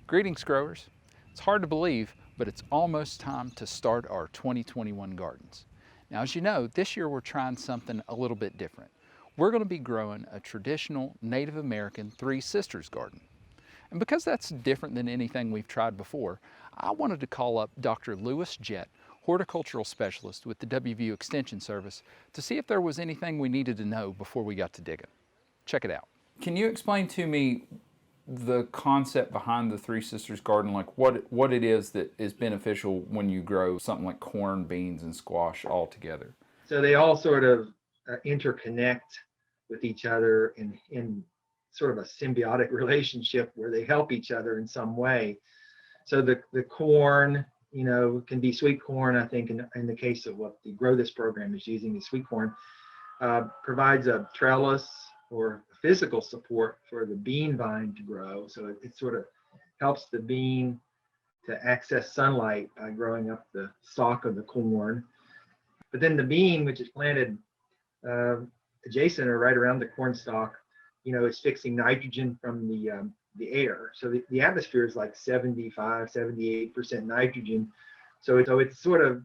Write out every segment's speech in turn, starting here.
Greetings, growers. It's hard to believe, but it's almost time to start our 2021 gardens. Now, as you know, this year we're trying something a little bit different. We're going to be growing a traditional Native American Three Sisters garden. And because that's different than anything we've tried before, I wanted to call up Dr. Jett, horticultural specialist with the WVU Extension Service, to see if there was anything we needed to know before we got to digging. Check it out. Can you explain to me the concept behind the Three Sisters garden, like what it is that is beneficial when you grow something like corn, beans, and squash all together? So they all sort of interconnect with each other in sort of a symbiotic relationship where they help each other in some way. So the corn, can be sweet corn. I think in the case of what the Grow This program is using, the sweet corn provides a trellis or physical support for the bean vine to grow. So it sort of helps the bean to access sunlight by growing up the stalk of the corn. But then the bean, which is planted adjacent or right around the corn stalk, is fixing nitrogen from the air. So the atmosphere is like 75, 78% nitrogen. So it's sort of,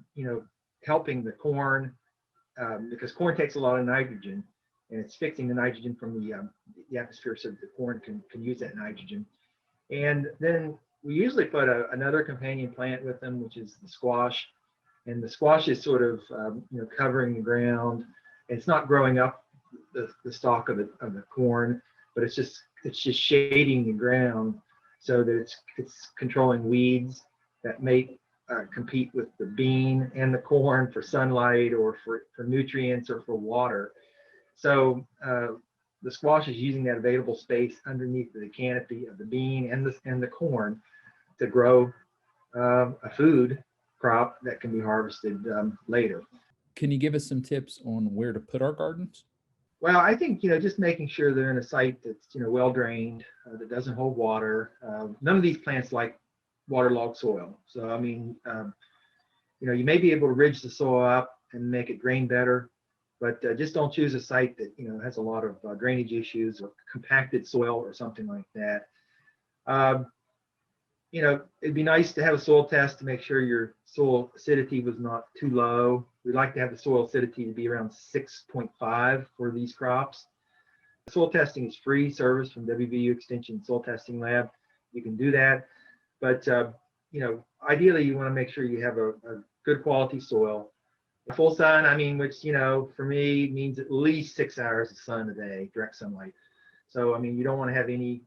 helping the corn because corn takes a lot of nitrogen, and it's fixing the nitrogen from the atmosphere so that the corn can use that nitrogen. And then we usually put another companion plant with them, which is the squash. And the squash is sort of, covering the ground. It's not growing up the stalk of the corn, but it's just shading the ground so that it's controlling weeds that may compete with the bean and the corn for sunlight or for nutrients or for water. So the squash is using that available space underneath the canopy of the bean and the corn to grow a food crop that can be harvested later. Can you give us some tips on where to put our gardens? Well, I think, just making sure they're in a site that's, well drained, that doesn't hold water. None of these plants like waterlogged soil. So, I mean, you may be able to ridge the soil up and make it drain better, but just don't choose a site that, has a lot of drainage issues or compacted soil or something like that. It'd be nice to have a soil test to make sure your soil acidity was not too low. We'd like to have the soil acidity to be around 6.5 for these crops. Soil testing is free service from WVU Extension Soil Testing Lab. You can do that. But, ideally you want to make sure you have a good quality soil. Full sun, which, for me means at least 6 hours of sun a day, direct sunlight. So, you don't want to have any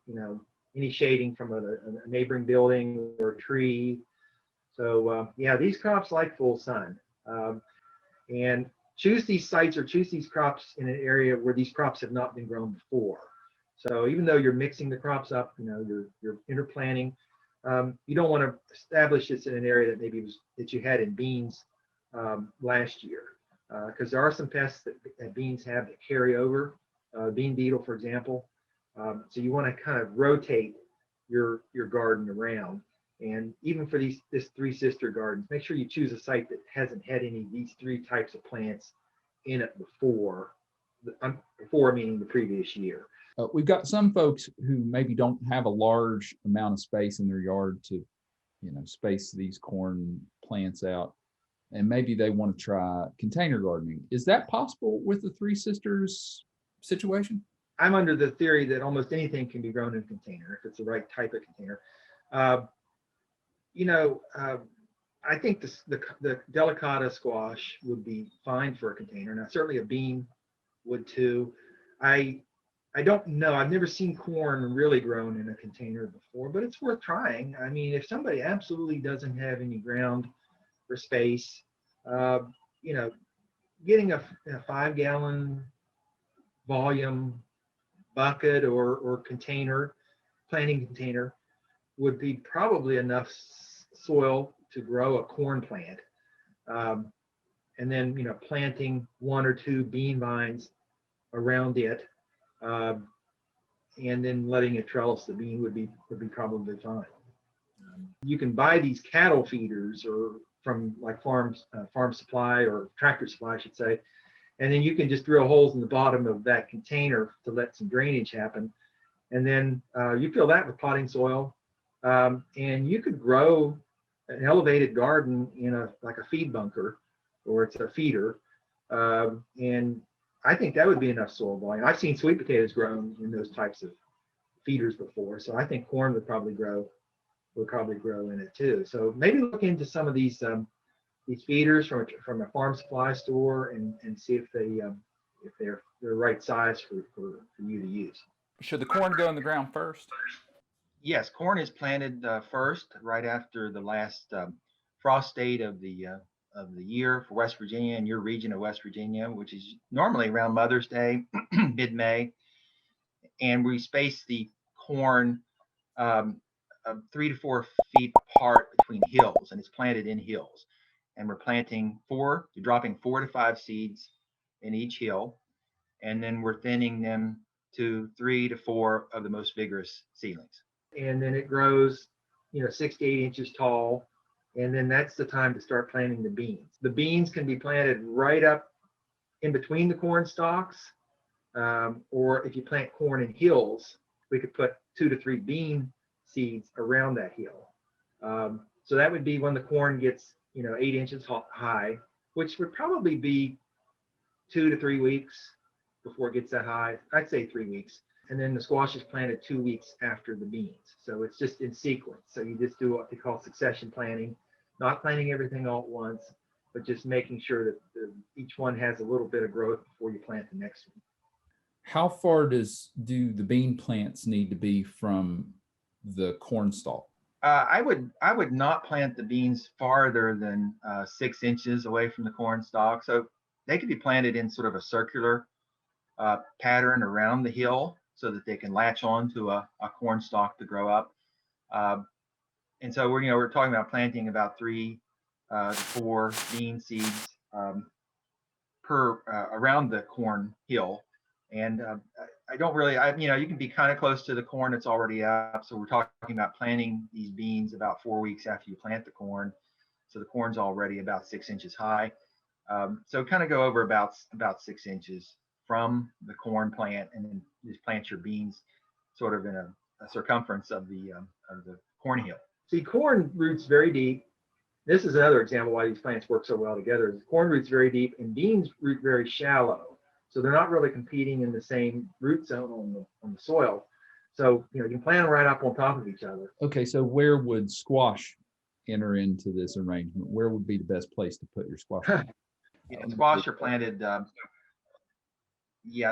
shading from a neighboring building or a tree. So these crops like full sun. And choose these sites or choose these crops in an area where these crops have not been grown before. So even though you're mixing the crops up, you're interplanting, you don't want to establish this in an area that you had in beans last year, because there are some pests that beans have that carry over, bean beetle, for example. So you want to kind of rotate your garden around. And even for this Three Sister gardens, make sure you choose a site that hasn't had any of these three types of plants in it before meaning the previous year. We've got some folks who maybe don't have a large amount of space in their yard to, space these corn plants out, and maybe they want to try container gardening. Is that possible with the Three Sisters situation? I'm under the theory that almost anything can be grown in a container if it's the right type of container. I think the delicata squash would be fine for a container. Now, certainly a bean would too. I don't know. I've never seen corn really grown in a container before, but it's worth trying. If somebody absolutely doesn't have any ground or space, getting a 5-gallon volume bucket or container, planting container, would be probably enough soil to grow a corn plant. And then, planting 1 or 2 bean vines around it, and then letting it trellis the bean would be probably fine. You can buy these cattle feeders or from like farm supply or tractor supply, I should say, and then you can just drill holes in the bottom of that container to let some drainage happen. And then you fill that with potting soil, And you could grow an elevated garden in like a feed bunker, or it's a feeder. And I think that would be enough soil volume. I've seen sweet potatoes grown in those types of feeders before, so I think corn would probably grow in it too. So maybe look into some of these feeders from a farm supply store and see if they're the right size for you to use. Should the corn go in the ground first? Yes, corn is planted first, right after the last frost date of the year for West Virginia and your region of West Virginia, which is normally around Mother's Day, mid-May. And we space the corn 3 to 4 feet apart between hills, and it's planted in hills. And we're dropping 4 to 5 seeds in each hill, and then we're thinning them to 3 to 4 of the most vigorous seedlings. And then it grows, 6 to 8 inches tall, and then that's the time to start planting the beans. The beans can be planted right up in between the corn stalks, or if you plant corn in hills, we could put 2 to 3 bean seeds around that hill. So that would be when the corn gets 8 inches high, which would probably be 2 to 3 weeks before it gets that high. I'd say 3 weeks. And then the squash is planted 2 weeks after the beans. So it's just in sequence. So you just do what they call succession planting, not planting everything all at once, but just making sure that each one has a little bit of growth before you plant the next one. How far do the bean plants need to be from the corn stalk? I would not plant the beans farther than 6 inches away from the corn stalk. So they could be planted in sort of a circular pattern around the hill so that they can latch on to a corn stalk to grow up. And so we're talking about planting about 3 to 4 bean seeds per around the corn hill. And I don't really, you can be kind of close to the corn that's already up. So we're talking about planting these beans about 4 weeks after you plant the corn. So the corn's already about 6 inches high. So kind of go over about 6 inches from the corn plant, and then just plant your beans sort of in a circumference of the corn hill. See, corn roots very deep. This is another example why these plants work so well together. Corn roots very deep and beans root very shallow. So they're not really competing in the same root zone on the soil. So, you can plant them right up on top of each other. Okay, so where would squash enter into this arrangement? Where would be the best place to put your squash plant? Squash are planted.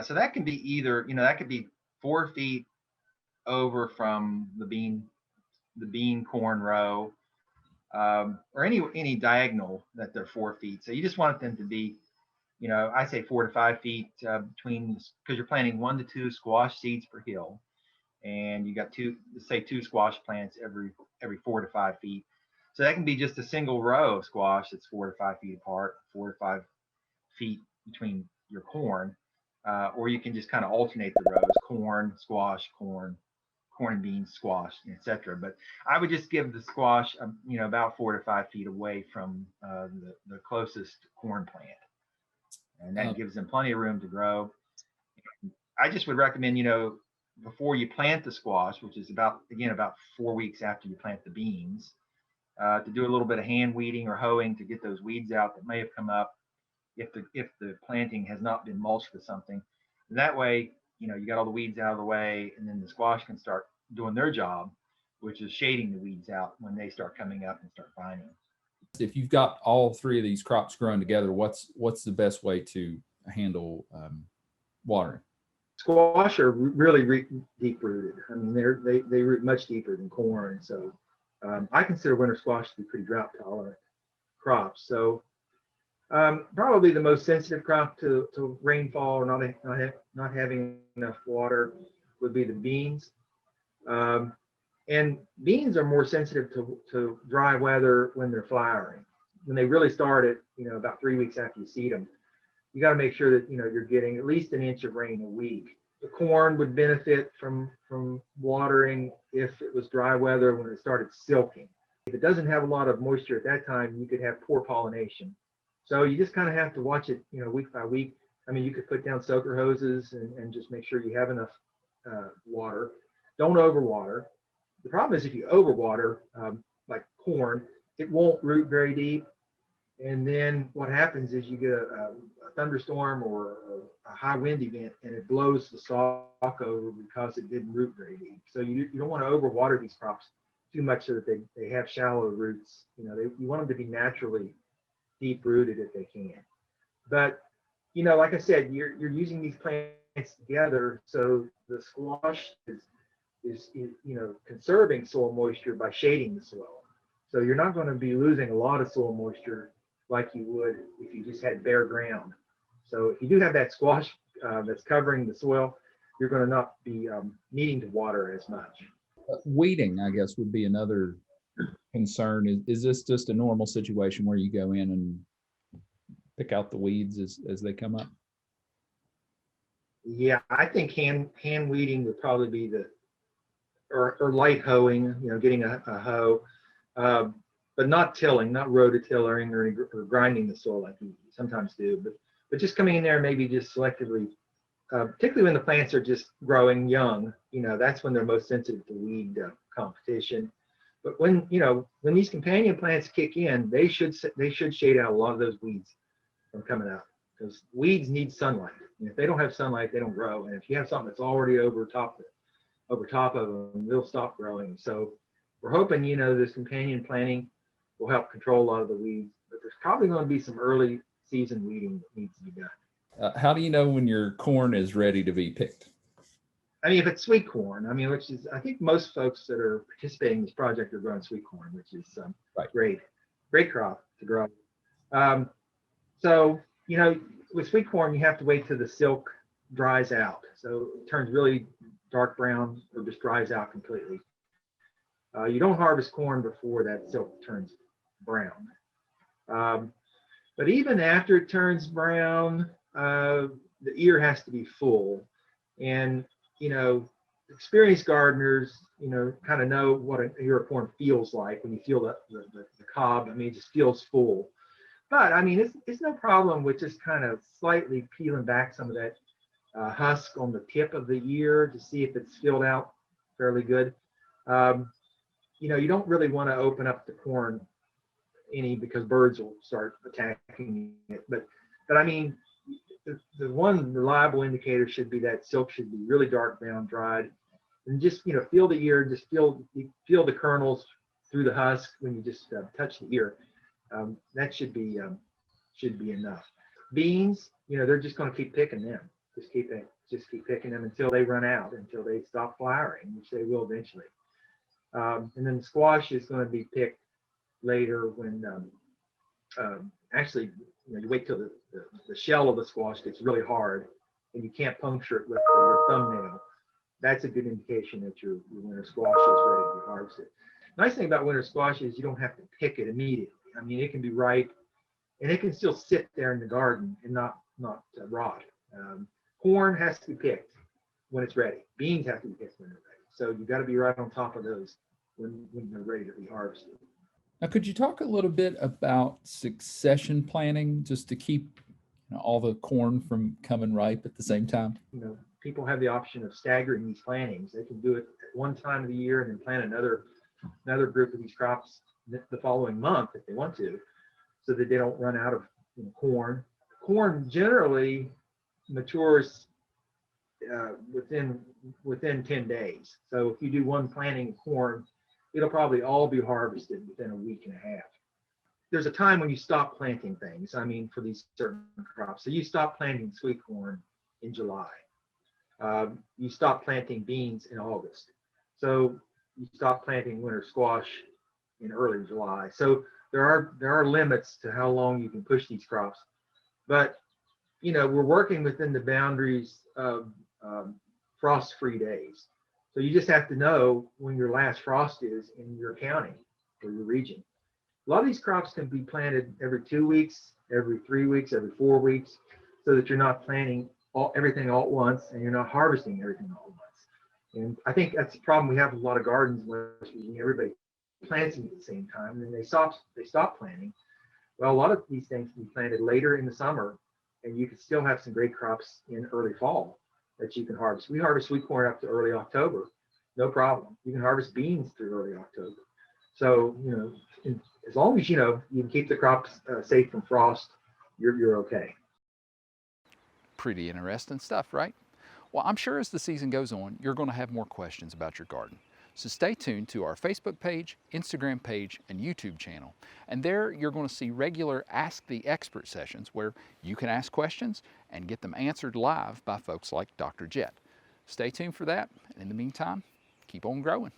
So that can be either, that could be 4 feet over from the bean corn row, or any diagonal that they're 4 feet. So you just want them to be, I say 4 to 5 feet between, because you're planting 1 to 2 squash seeds per hill, and you got 2 squash plants every 4 to 5 feet. So that can be just a single row of squash that's 4 to 5 feet apart, 4 to 5 feet between your corn, or you can just kind of alternate the rows: corn, squash, corn and beans, squash, etc. But I would just give the squash, about 4 to 5 feet away from the closest corn plant, and that gives them plenty of room to grow. I just would recommend, before you plant the squash, which is about 4 weeks after you plant the beans, to do a little bit of hand weeding or hoeing to get those weeds out that may have come up if the planting has not been mulched with something. And that way, you got all the weeds out of the way, and then the squash can start doing their job, which is shading the weeds out when they start coming up and start vining. If you've got all 3 of these crops growing together, what's the best way to handle watering? Squash are really deep rooted. I mean, they root much deeper than corn. So I consider winter squash to be pretty drought tolerant crops. So probably the most sensitive crop to rainfall or not having enough water would be the beans. And beans are more sensitive to dry weather when they're flowering. When they really start it, about 3 weeks after you seed them, you got to make sure that you're getting at least 1 inch of rain a week. The corn would benefit from watering if it was dry weather when it started silking. If it doesn't have a lot of moisture at that time, you could have poor pollination. So you just kind of have to watch it, week by week. I mean, you could put down soaker hoses and just make sure you have enough water. Don't overwater. the problem is if you overwater, like corn, it won't root very deep. And then what happens is you get a thunderstorm or a high wind event, and it blows the stalk over because it didn't root very deep. So you don't want to overwater these crops too much so that they have shallow roots. You know, you want them to be naturally deep rooted if they can. But, you know, like I said, you're using these plants together, so the squash is you know, conserving soil moisture by shading the soil. So you're not going to be losing a lot of soil moisture like you would if you just had bare ground. So if you do have that squash that's covering the soil, you're going to not be needing to water as much. Weeding, I guess, would be another concern. Is this just a normal situation where you go in and pick out the weeds as they come up? Yeah, I think hand weeding would probably be or light hoeing, you know, getting a hoe, but not tilling, not rototilling or grinding the soil like you sometimes do, but just coming in there and maybe just selectively, particularly when the plants are just growing young, you know, that's when they're most sensitive to weed competition. But when, you know, when these companion plants kick in, they should shade out a lot of those weeds from coming out, because weeds need sunlight. And if they don't have sunlight, they don't grow. And if you have something that's already over top of them, they'll stop growing. So we're hoping, you know, this companion planting will help control a lot of the weeds, but there's probably going to be some early season weeding that needs to be done. How do you know when your corn is ready to be picked? I mean, if it's sweet corn, I mean, which is, I think most folks that are participating in this project are growing sweet corn, which is Right. great crop to grow. So, you know, with sweet corn, you have to wait till the silk dries out. So it turns really dark brown or just dries out completely. You don't harvest corn before that silk turns brown. But even after it turns brown, the ear has to be full. And, you know, experienced gardeners, you know, kind of know what an ear of corn feels like when you feel the cob. I mean, it just feels full. But I mean, it's no problem with just kind of slightly peeling back some of that husk on the tip of the ear to see if it's filled out fairly good. You know, you don't really want to open up the corn any because birds will start attacking it. But I mean, the one reliable indicator should be that silk should be really dark brown, dried, and just, you know, feel the ear, just feel the kernels through the husk when you just touch the ear. That should be enough. Beans, you know, they're just going to keep picking them. Just keep picking them until they run out, until they stop flowering, which they will eventually. And then the squash is going to be picked later when actually, you know, you wait till the shell of the squash gets really hard and you can't puncture it with your thumbnail. That's a good indication that your winter squash is ready to be harvested. Nice thing about winter squash is you don't have to pick it immediately. I mean, it can be ripe and it can still sit there in the garden and not rot. Corn has to be picked when it's ready. Beans have to be picked when they're ready. So you've got to be right on top of those when they're ready to be harvested. Now, could you talk a little bit about succession planning, just to keep, you know, all the corn from coming ripe at the same time? You know, people have the option of staggering these plantings. They can do it at one time of the year and then plant another group of these crops the following month if they want to, so that they don't run out of, you know, corn. Corn generally matures within 10 days. So if you do one planting of corn, it'll probably all be harvested within a week and a half. There's a time when you stop planting things. I mean, for these certain crops. So you stop planting sweet corn in July. You stop planting beans in August. So you stop planting winter squash in early July. So there are limits to how long you can push these crops. But, you know, we're working within the boundaries of frost-free days. So you just have to know when your last frost is in your county or your region. A lot of these crops can be planted every 2 weeks, every 3 weeks, every 4 weeks, so that you're not planting everything all at once and you're not harvesting everything all at once. And I think that's the problem we have with a lot of gardens where everybody plants them at the same time and then they stop planting. Well, a lot of these things can be planted later in the summer and you can still have some great crops in early fall that you can harvest. We harvest sweet corn up to early October, no problem. You can harvest beans through early October. So, as long as, you can keep the crops safe from frost, you're okay. Pretty interesting stuff, right? Well, I'm sure as the season goes on, you're going to have more questions about your garden. So stay tuned to our Facebook page, Instagram page, and YouTube channel. And there you're going to see regular Ask the Expert sessions where you can ask questions and get them answered live by folks like Dr. Jett. Stay tuned for that. And in the meantime, keep on growing.